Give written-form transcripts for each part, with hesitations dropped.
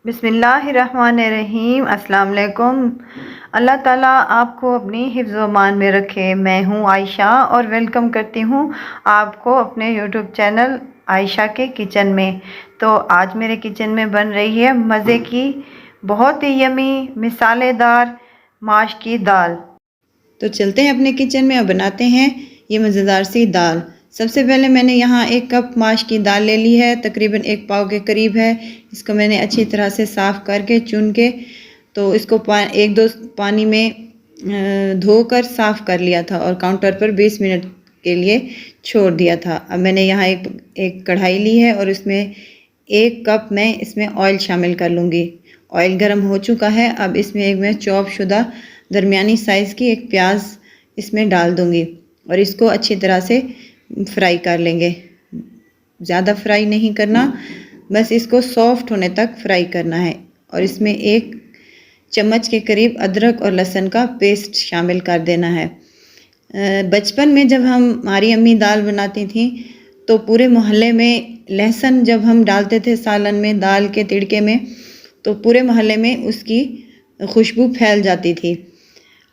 बिस्मिल्लाहिर्रहमानिर्रहीम। अस्सलाम वालेकुम। अल्लाह ताला आपको अपनी हिफ्ज़ व मान में रखे। मैं हूँ आयशा और वेलकम करती हूँ आपको अपने यूट्यूब चैनल आयशा के किचन में। तो आज मेरे किचन में बन रही है मज़े की बहुत ही यमी मिसालेदार माश की दाल। तो चलते हैं अपने किचन में और बनाते हैं ये मज़ेदार सी दाल। सबसे पहले मैंने यहाँ 1 कप माश की दाल ले ली है, तकरीबन 1 पाव के करीब है। इसको मैंने अच्छी तरह से साफ़ करके चुन के तो इसको 1-2 पानी में धोकर साफ़ कर लिया था और काउंटर पर 20 मिनट के लिए छोड़ दिया था। अब मैंने यहाँ एक कढ़ाई ली है और इसमें 1 कप मैं इसमें ऑयल शामिल कर लूँगी। ऑयल गर्म हो चुका है। अब इसमें एक मैं चॉप शुदा दरमियानी साइज़ की एक प्याज इसमें डाल दूँगी और इसको अच्छी तरह से फ्राई कर लेंगे। ज़्यादा फ्राई नहीं करना, बस इसको सॉफ्ट होने तक फ्राई करना है। और इसमें 1 चम्मच के करीब अदरक और लहसुन का पेस्ट शामिल कर देना है। बचपन में जब हमारी अम्मी दाल बनाती थी तो पूरे मोहल्ले में लहसुन जब हम डालते थे सालन में, दाल के तिड़के में, तो पूरे मोहल्ले में उसकी खुशबू फैल जाती थी।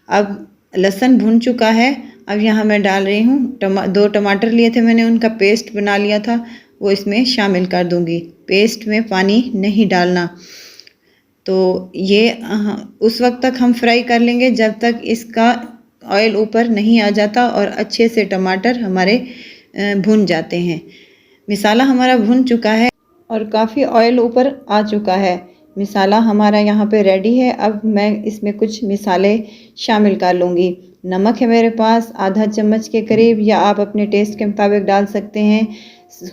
अब लहसुन भुन चुका है। अब यहाँ मैं डाल रही हूँ 2 टमाटर लिए थे मैंने, उनका पेस्ट बना लिया था, वो इसमें शामिल कर दूँगी। पेस्ट में पानी नहीं डालना। तो ये उस वक्त तक हम फ्राई कर लेंगे जब तक इसका ऑयल ऊपर नहीं आ जाता और अच्छे से टमाटर हमारे भुन जाते हैं। मिसाला हमारा भुन चुका है और काफ़ी ऑयल ऊपर आ चुका है। मिसाला हमारा यहाँ पे रेडी है। अब मैं इसमें कुछ मिसाले शामिल कर लूँगी। नमक है मेरे पास आधा चम्मच के करीब, या आप अपने टेस्ट के मुताबिक डाल सकते हैं।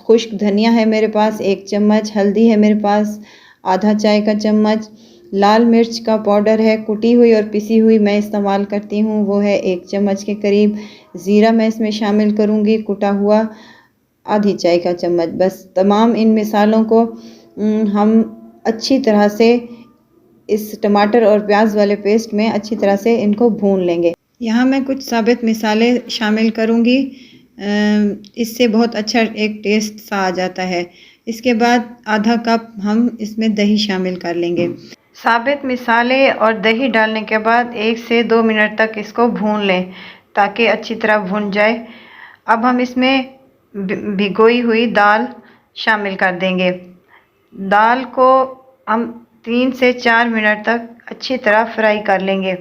खुश्क धनिया है मेरे पास 1 चम्मच। हल्दी है मेरे पास आधा चाय का चम्मच। लाल मिर्च का पाउडर है, कुटी हुई और पिसी हुई मैं इस्तेमाल करती हूँ, वो है 1 चम्मच के करीब। ज़ीरा मैं इसमें शामिल करूँगी, कुटा हुआ आधी चाय का चम्मच। बस तमाम इन मिसालों को हम अच्छी तरह से इस टमाटर और प्याज वाले पेस्ट में अच्छी तरह से इनको भून लेंगे। यहाँ मैं कुछ साबित मिसाले शामिल करूँगी, इससे बहुत अच्छा एक टेस्ट सा आ जाता है। इसके बाद आधा कप हम इसमें दही शामिल कर लेंगे। साबित मिसाले और दही डालने के बाद 1 से 2 मिनट तक इसको भून लें ताकि अच्छी तरह भुन जाए। अब हम इसमें भिगोई हुई दाल शामिल कर देंगे। दाल को हम 3 से 4 मिनट तक अच्छी तरह फ्राई कर लेंगे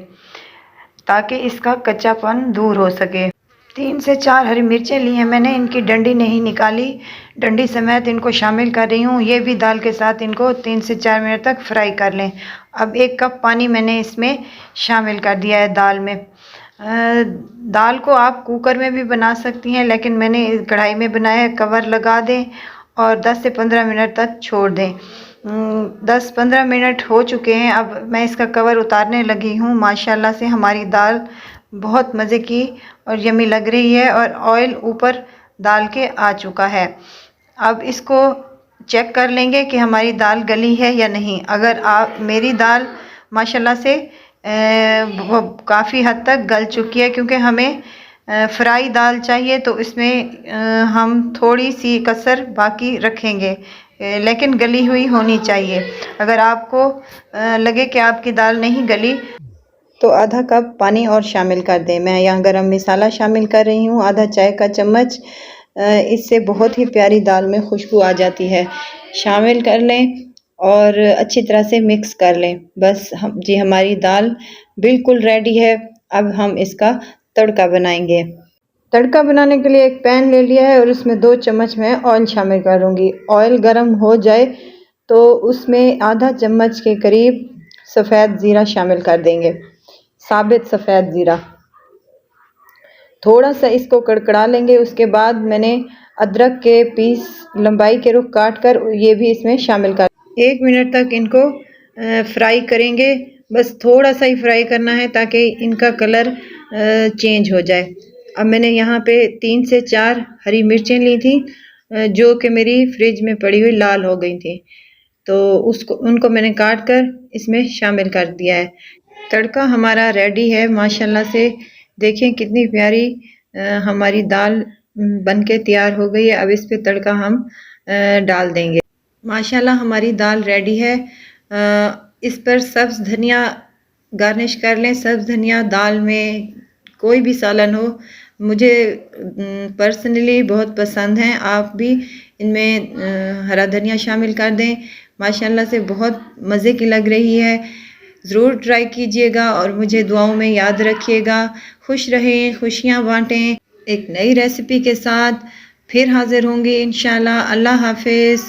ताकि इसका कच्चापन दूर हो सके। 3 से 4 हरी मिर्चें ली हैं मैंने, इनकी डंडी नहीं निकाली, डंडी समेत इनको शामिल कर रही हूँ। ये भी दाल के साथ इनको 3 से 4 मिनट तक फ्राई कर लें। अब 1 कप पानी मैंने इसमें शामिल कर दिया है दाल में। दाल को आप कुकर में भी बना सकती हैं, लेकिन मैंने कढ़ाई में बनाया है। कवर लगा दें और 10 से 15 मिनट तक छोड़ दें। 10-15 मिनट हो चुके हैं। अब मैं इसका कवर उतारने लगी हूँ। माशाल्लाह से हमारी दाल बहुत मज़े की और यमी लग रही है और ऑयल ऊपर दाल के आ चुका है। अब इसको चेक कर लेंगे कि हमारी दाल गली है या नहीं। अगर मेरी दाल माशाल्लाह से वो काफ़ी हद तक गल चुकी है, क्योंकि हमें फ्राई दाल चाहिए तो इसमें हम थोड़ी सी कसर बाकी रखेंगे, लेकिन गली हुई होनी चाहिए। अगर आपको लगे कि आपकी दाल नहीं गली तो आधा कप पानी और शामिल कर दें। मैं यहाँ गरम मसाला शामिल कर रही हूँ आधा चाय का चम्मच। इससे बहुत ही प्यारी दाल में खुशबू आ जाती है। शामिल कर लें और अच्छी तरह से मिक्स कर लें। बस हमारी दाल बिल्कुल रेडी है। अब हम इसका तड़का बनाएंगे। तड़का बनाने के लिए एक पैन ले लिया है और उसमें 2 चम्मच मैं ऑयल शामिल करूँगी। ऑयल गर्म हो जाए तो उसमें आधा चम्मच के करीब सफ़ेद ज़ीरा शामिल कर देंगे, साबित सफ़ेद ज़ीरा। थोड़ा सा इसको कड़कड़ा लेंगे। उसके बाद मैंने अदरक के पीस लंबाई के रुख काट कर ये भी इसमें शामिल कर 1 मिनट तक इनको फ्राई करेंगे। बस थोड़ा सा ही फ्राई करना है ताकि इनका कलर चेंज हो जाए। अब मैंने यहाँ पे 3 से 4 हरी मिर्चें ली थी, जो कि मेरी फ्रिज में पड़ी हुई लाल हो गई थी, तो उनको मैंने काट कर इसमें शामिल कर दिया है। तड़का हमारा रेडी है माशाल्लाह से। देखें कितनी प्यारी हमारी दाल बनके तैयार हो गई है। अब इस पे तड़का हम डाल देंगे। माशाल्लाह हमारी दाल रेडी है। इस पर सब्ज़ धनिया गार्निश कर लें। सब्ज़ धनिया दाल में कोई भी सालन हो, मुझे पर्सनली बहुत पसंद है। आप भी इनमें हरा धनिया शामिल कर दें। माशाल्लाह से बहुत मज़े की लग रही है। ज़रूर ट्राई कीजिएगा और मुझे दुआओं में याद रखिएगा। खुश रहें, खुशियाँ बाँटें। एक नई रेसिपी के साथ फिर हाज़िर होंगे इंशाअल्लाह। अल्लाह हाफ़िज़।